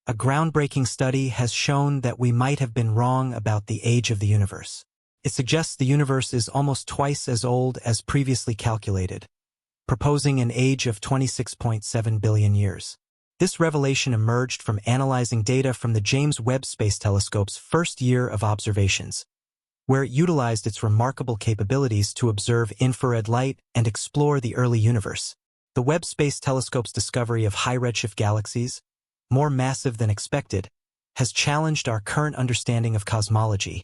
A groundbreaking study has shown that we might have been wrong about the age of the universe. It suggests the universe is almost twice as old as previously calculated, proposing an age of 26.7 billion years. This revelation emerged from analyzing data from the James Webb Space Telescope's first year of observations, where it utilized its remarkable capabilities to observe infrared light and explore the early universe. The Webb Space Telescope's discovery of high-redshift galaxies, more massive than expected, has challenged our current understanding of cosmology,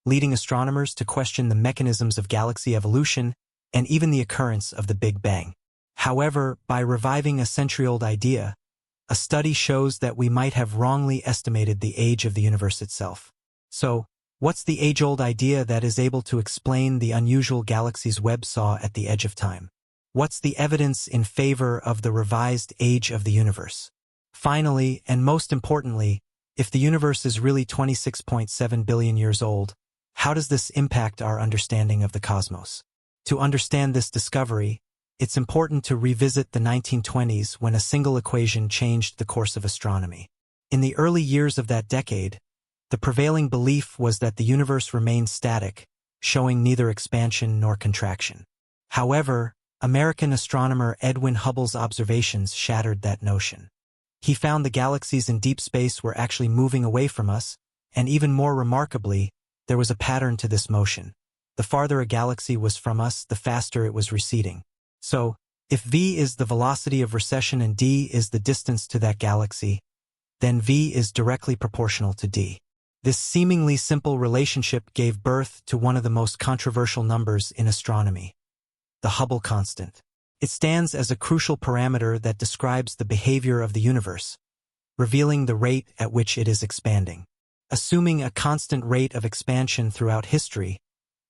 leading astronomers to question the mechanisms of galaxy evolution and even the occurrence of the Big Bang. However, by reviving a century-old idea, a study shows that we might have wrongly estimated the age of the universe itself. So, what's the age-old idea that is able to explain the unusual galaxies Webb saw at the edge of time? What's the evidence in favor of the revised age of the universe? Finally, and most importantly, if the universe is really 26.7 billion years old, how does this impact our understanding of the cosmos? To understand this discovery, it's important to revisit the 1920s when a single equation changed the course of astronomy. In the early years of that decade, the prevailing belief was that the universe remained static, showing neither expansion nor contraction. However, American astronomer Edwin Hubble's observations shattered that notion. He found the galaxies in deep space were actually moving away from us, and even more remarkably, there was a pattern to this motion. The farther a galaxy was from us, the faster it was receding. So, if v is the velocity of recession and d is the distance to that galaxy, then v is directly proportional to d. This seemingly simple relationship gave birth to one of the most controversial numbers in astronomy, the Hubble Constant. It stands as a crucial parameter that describes the behavior of the universe, revealing the rate at which it is expanding. Assuming a constant rate of expansion throughout history,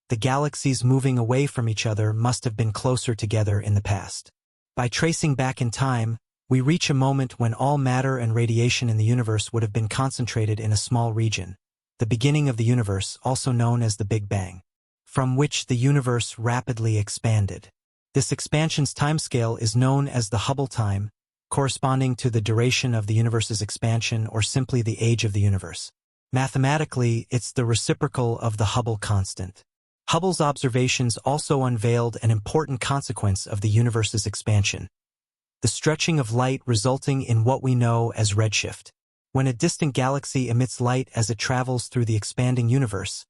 the galaxies moving away from each other must have been closer together in the past. By tracing back in time, we reach a moment when all matter and radiation in the universe would have been concentrated in a small region, the beginning of the universe, also known as the Big Bang, from which the universe rapidly expanded. This expansion's timescale is known as the Hubble time, corresponding to the duration of the universe's expansion or simply the age of the universe. Mathematically, it's the reciprocal of the Hubble constant. Hubble's observations also unveiled an important consequence of the universe's expansion: the stretching of light resulting in what we know as redshift. When a distant galaxy emits light as it travels through the expanding universe,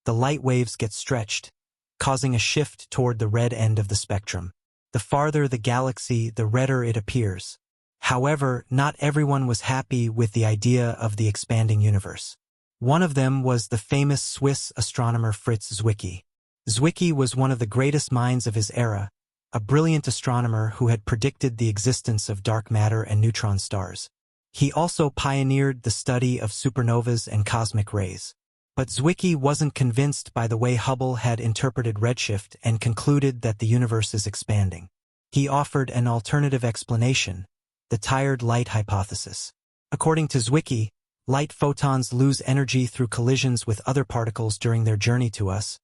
the light waves get stretched, causing a shift toward the red end of the spectrum. The farther the galaxy, the redder it appears. However, not everyone was happy with the idea of the expanding universe. One of them was the famous Swiss astronomer Fritz Zwicky. Zwicky was one of the greatest minds of his era, a brilliant astronomer who had predicted the existence of dark matter and neutron stars. He also pioneered the study of supernovas and cosmic rays. But Zwicky wasn't convinced by the way Hubble had interpreted redshift and concluded that the universe is expanding. He offered an alternative explanation, the tired light hypothesis. According to Zwicky, light photons lose energy through collisions with other particles during their journey to us,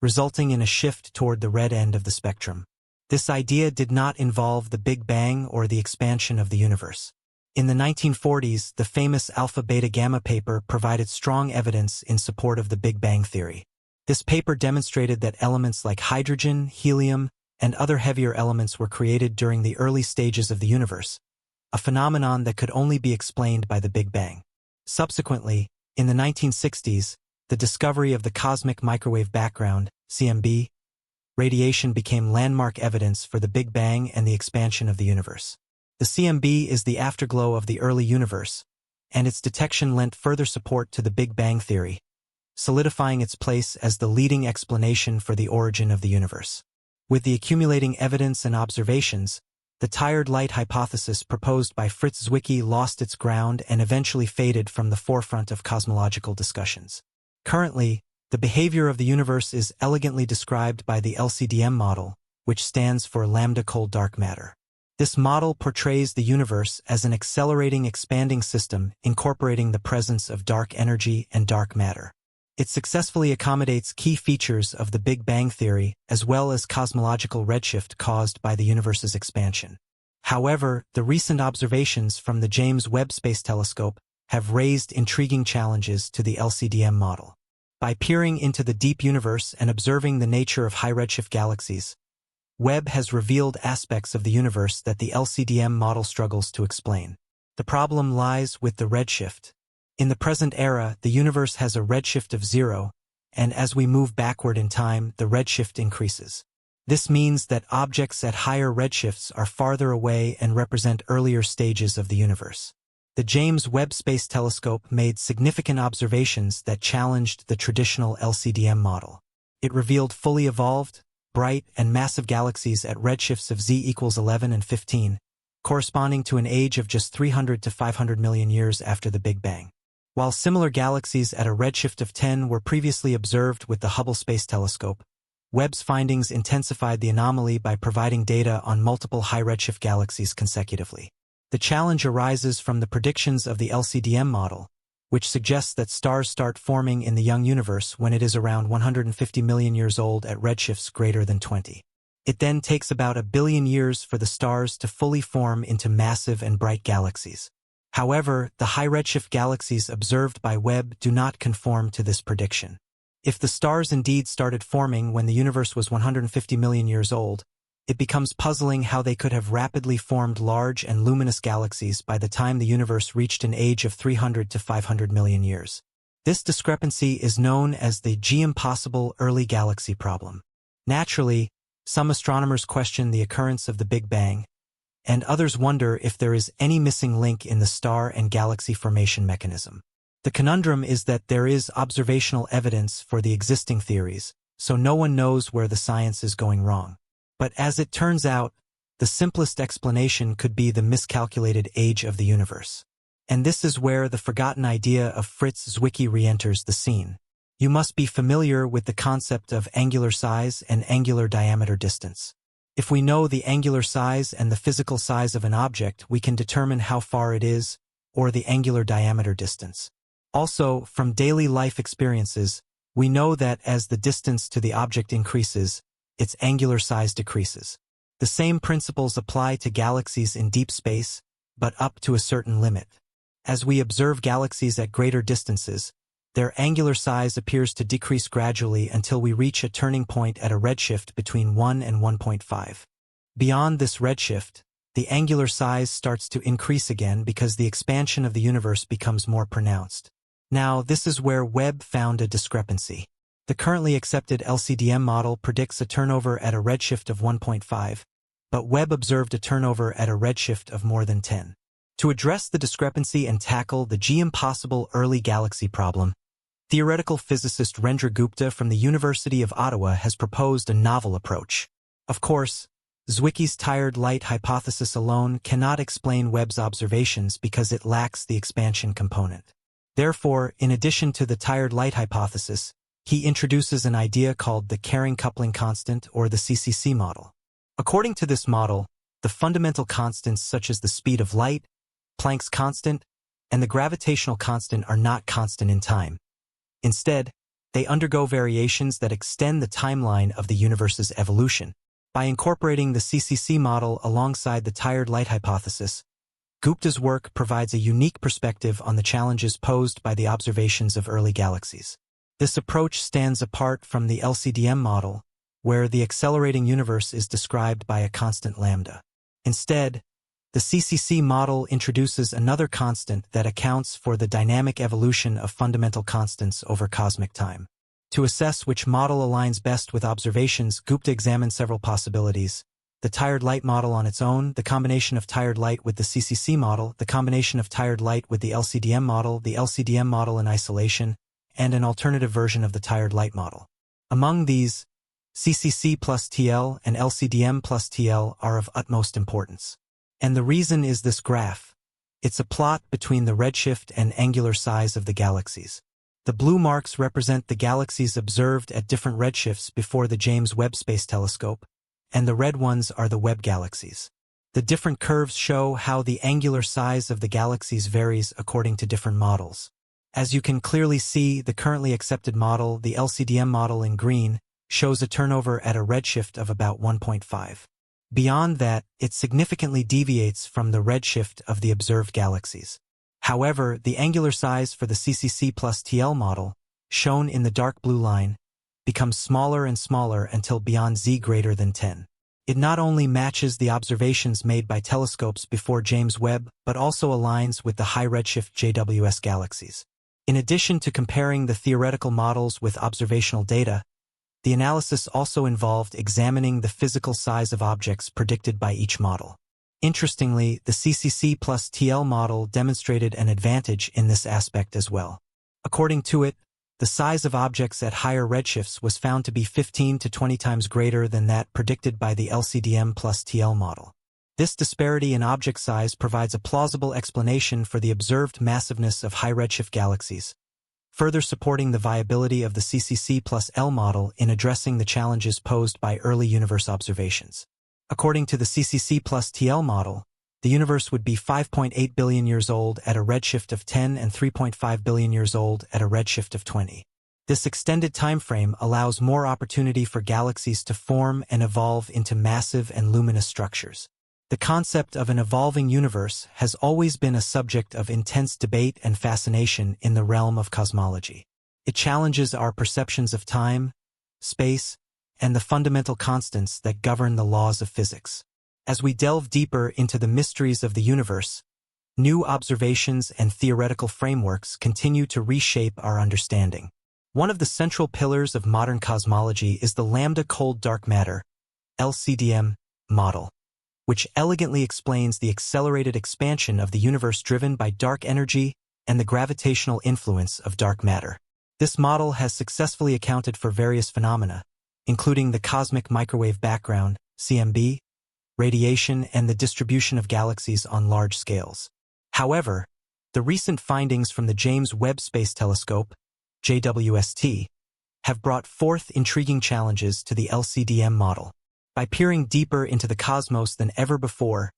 resulting in a shift toward the red end of the spectrum. This idea did not involve the Big Bang or the expansion of the universe. In the 1940s, the famous alpha-beta-gamma paper provided strong evidence in support of the Big Bang theory. This paper demonstrated that elements like hydrogen, helium, and other heavier elements were created during the early stages of the universe, a phenomenon that could only be explained by the Big Bang. Subsequently, in the 1960s, the discovery of the cosmic microwave background, CMB, radiation became landmark evidence for the Big Bang and the expansion of the universe. The CMB is the afterglow of the early universe, and its detection lent further support to the Big Bang theory, solidifying its place as the leading explanation for the origin of the universe. With the accumulating evidence and observations, the tired light hypothesis proposed by Fritz Zwicky lost its ground and eventually faded from the forefront of cosmological discussions. Currently, the behavior of the universe is elegantly described by the LCDM model, which stands for lambda cold dark matter. This model portrays the universe as an accelerating, expanding system incorporating the presence of dark energy and dark matter. It successfully accommodates key features of the Big Bang theory as well as cosmological redshift caused by the universe's expansion. However, the recent observations from the James Webb Space Telescope have raised intriguing challenges to the LCDM model. By peering into the deep universe and observing the nature of high-redshift galaxies, Webb has revealed aspects of the universe that the LCDM model struggles to explain. The problem lies with the redshift. In the present era, the universe has a redshift of 0, and as we move backward in time, the redshift increases. This means that objects at higher redshifts are farther away and represent earlier stages of the universe. The James Webb Space Telescope made significant observations that challenged the traditional LCDM model. It revealed fully evolved, bright, and massive galaxies at redshifts of z equals 11 and 15, corresponding to an age of just 300 to 500 million years after the Big Bang. While similar galaxies at a redshift of 10 were previously observed with the Hubble Space Telescope, Webb's findings intensified the anomaly by providing data on multiple high-redshift galaxies consecutively. The challenge arises from the predictions of the LCDM model, which suggests that stars start forming in the young universe when it is around 150 million years old at redshifts greater than 20. It then takes about 1 billion years for the stars to fully form into massive and bright galaxies. However, the high-redshift galaxies observed by Webb do not conform to this prediction. If the stars indeed started forming when the universe was 150 million years old, it becomes puzzling how they could have rapidly formed large and luminous galaxies by the time the universe reached an age of 300 to 500 million years. This discrepancy is known as the G-impossible early galaxy problem. Naturally, some astronomers question the occurrence of the Big Bang, and others wonder if there is any missing link in the star and galaxy formation mechanism. The conundrum is that there is observational evidence for the existing theories, so no one knows where the science is going wrong. But as it turns out, the simplest explanation could be the miscalculated age of the universe. And this is where the forgotten idea of Fritz Zwicky re-enters the scene. You must be familiar with the concept of angular size and angular diameter distance. If we know the angular size and the physical size of an object, we can determine how far it is, or the angular diameter distance. Also, from daily life experiences, we know that as the distance to the object increases, its angular size decreases. The same principles apply to galaxies in deep space, but up to a certain limit. As we observe galaxies at greater distances, their angular size appears to decrease gradually until we reach a turning point at a redshift between 1 and 1.5. Beyond this redshift, the angular size starts to increase again because the expansion of the universe becomes more pronounced. Now, this is where Webb found a discrepancy. The currently accepted LCDM model predicts a turnover at a redshift of 1.5, but Webb observed a turnover at a redshift of more than 10. To address the discrepancy and tackle the G-impossible early galaxy problem, theoretical physicist Rendra Gupta from the University of Ottawa has proposed a novel approach. Of course, Zwicky's tired light hypothesis alone cannot explain Webb's observations because it lacks the expansion component. Therefore, in addition to the tired light hypothesis, he introduces an idea called the carrying coupling constant or the CCC model. According to this model, the fundamental constants such as the speed of light, Planck's constant, and the gravitational constant are not constant in time. Instead, they undergo variations that extend the timeline of the universe's evolution. By incorporating the CCC model alongside the tired light hypothesis, Gupta's work provides a unique perspective on the challenges posed by the observations of early galaxies. This approach stands apart from the LCDM model, where the accelerating universe is described by a constant lambda. Instead, the CCC model introduces another constant that accounts for the dynamic evolution of fundamental constants over cosmic time. To assess which model aligns best with observations, Gupta examined several possibilities: the tired light model on its own, the combination of tired light with the CCC model, the combination of tired light with the LCDM model in isolation, and an alternative version of the tired light model. Among these, CCC plus TL and LCDM plus TL are of utmost importance. And the reason is this graph. It's a plot between the redshift and angular size of the galaxies. The blue marks represent the galaxies observed at different redshifts before the James Webb Space Telescope, and the red ones are the Webb galaxies. The different curves show how the angular size of the galaxies varies according to different models. As you can clearly see, the currently accepted model, the LCDM model in green, shows a turnover at a redshift of about 1.5. Beyond that, it significantly deviates from the redshift of the observed galaxies. However, the angular size for the CCC plus TL model, shown in the dark blue line, becomes smaller and smaller until beyond z greater than 10. It not only matches the observations made by telescopes before James Webb, but also aligns with the high redshift JWST galaxies. In addition to comparing the theoretical models with observational data, the analysis also involved examining the physical size of objects predicted by each model. Interestingly, the CCC plus TL model demonstrated an advantage in this aspect as well. According to it, the size of objects at higher redshifts was found to be 15 to 20 times greater than that predicted by the LCDM plus TL model. This disparity in object size provides a plausible explanation for the observed massiveness of high redshift galaxies, further supporting the viability of the CCC plus L model in addressing the challenges posed by early universe observations. According to the CCC plus TL model, the universe would be 5.8 billion years old at a redshift of 10 and 3.5 billion years old at a redshift of 20. This extended time frame allows more opportunity for galaxies to form and evolve into massive and luminous structures. The concept of an evolving universe has always been a subject of intense debate and fascination in the realm of cosmology. It challenges our perceptions of time, space, and the fundamental constants that govern the laws of physics. As we delve deeper into the mysteries of the universe, new observations and theoretical frameworks continue to reshape our understanding. One of the central pillars of modern cosmology is the lambda cold dark matter, LCDM, model, which elegantly explains the accelerated expansion of the universe driven by dark energy and the gravitational influence of dark matter. This model has successfully accounted for various phenomena, including the cosmic microwave background, CMB, radiation, and the distribution of galaxies on large scales. However, the recent findings from the James Webb Space Telescope, JWST, have brought forth intriguing challenges to the LCDM model. By peering deeper into the cosmos than ever before,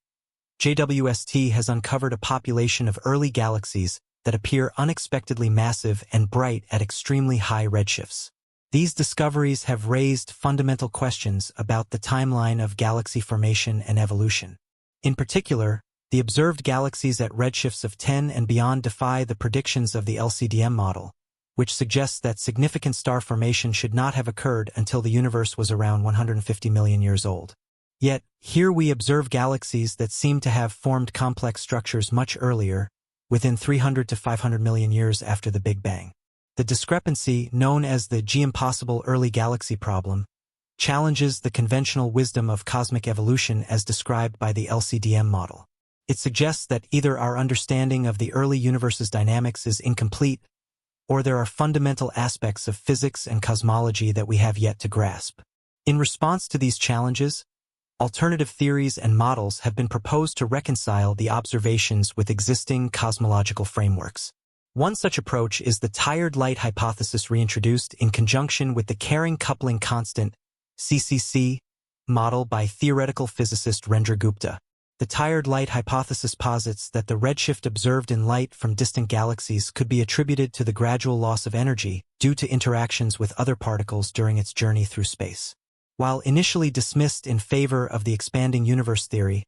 JWST has uncovered a population of early galaxies that appear unexpectedly massive and bright at extremely high redshifts. These discoveries have raised fundamental questions about the timeline of galaxy formation and evolution. In particular, the observed galaxies at redshifts of 10 and beyond defy the predictions of the LCDM model, which suggests that significant star formation should not have occurred until the universe was around 150 million years old. Yet, here we observe galaxies that seem to have formed complex structures much earlier, within 300 to 500 million years after the Big Bang. The discrepancy, known as the G-impossible early galaxy problem, challenges the conventional wisdom of cosmic evolution as described by the LCDM model. It suggests that either our understanding of the early universe's dynamics is incomplete, or there are fundamental aspects of physics and cosmology that we have yet to grasp. In response to these challenges, alternative theories and models have been proposed to reconcile the observations with existing cosmological frameworks. One such approach is the tired light hypothesis reintroduced in conjunction with the carrying coupling constant, CCC, model by theoretical physicist Rendra Gupta. The tired light hypothesis posits that the redshift observed in light from distant galaxies could be attributed to the gradual loss of energy due to interactions with other particles during its journey through space. While initially dismissed in favor of the expanding universe theory,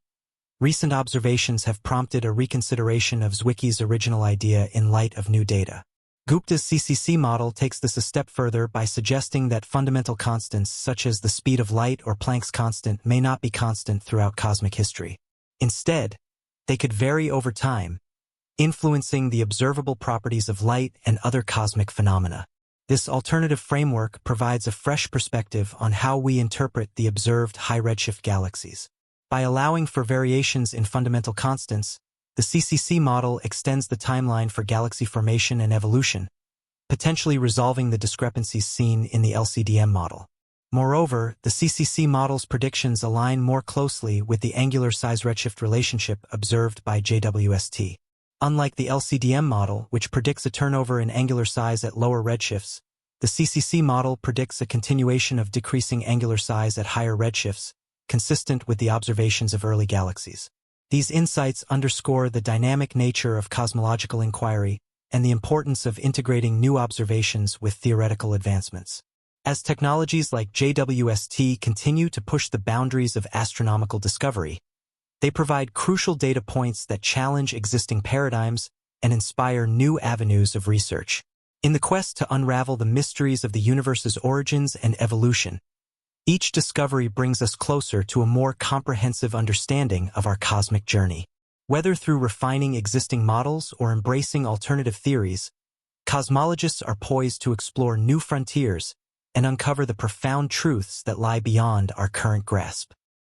recent observations have prompted a reconsideration of Zwicky's original idea in light of new data. Gupta's CCC model takes this a step further by suggesting that fundamental constants such as the speed of light or Planck's constant may not be constant throughout cosmic history. Instead, they could vary over time, influencing the observable properties of light and other cosmic phenomena. This alternative framework provides a fresh perspective on how we interpret the observed high redshift galaxies. By allowing for variations in fundamental constants, the CCC model extends the timeline for galaxy formation and evolution, potentially resolving the discrepancies seen in the LCDM model. Moreover, the CCC model's predictions align more closely with the angular size-redshift relationship observed by JWST. Unlike the LCDM model, which predicts a turnover in angular size at lower redshifts, the CCC model predicts a continuation of decreasing angular size at higher redshifts, consistent with the observations of early galaxies. These insights underscore the dynamic nature of cosmological inquiry and the importance of integrating new observations with theoretical advancements. As technologies like JWST continue to push the boundaries of astronomical discovery, they provide crucial data points that challenge existing paradigms and inspire new avenues of research. In the quest to unravel the mysteries of the universe's origins and evolution, each discovery brings us closer to a more comprehensive understanding of our cosmic journey. Whether through refining existing models or embracing alternative theories, cosmologists are poised to explore new frontiers and uncover the profound truths that lie beyond our current grasp.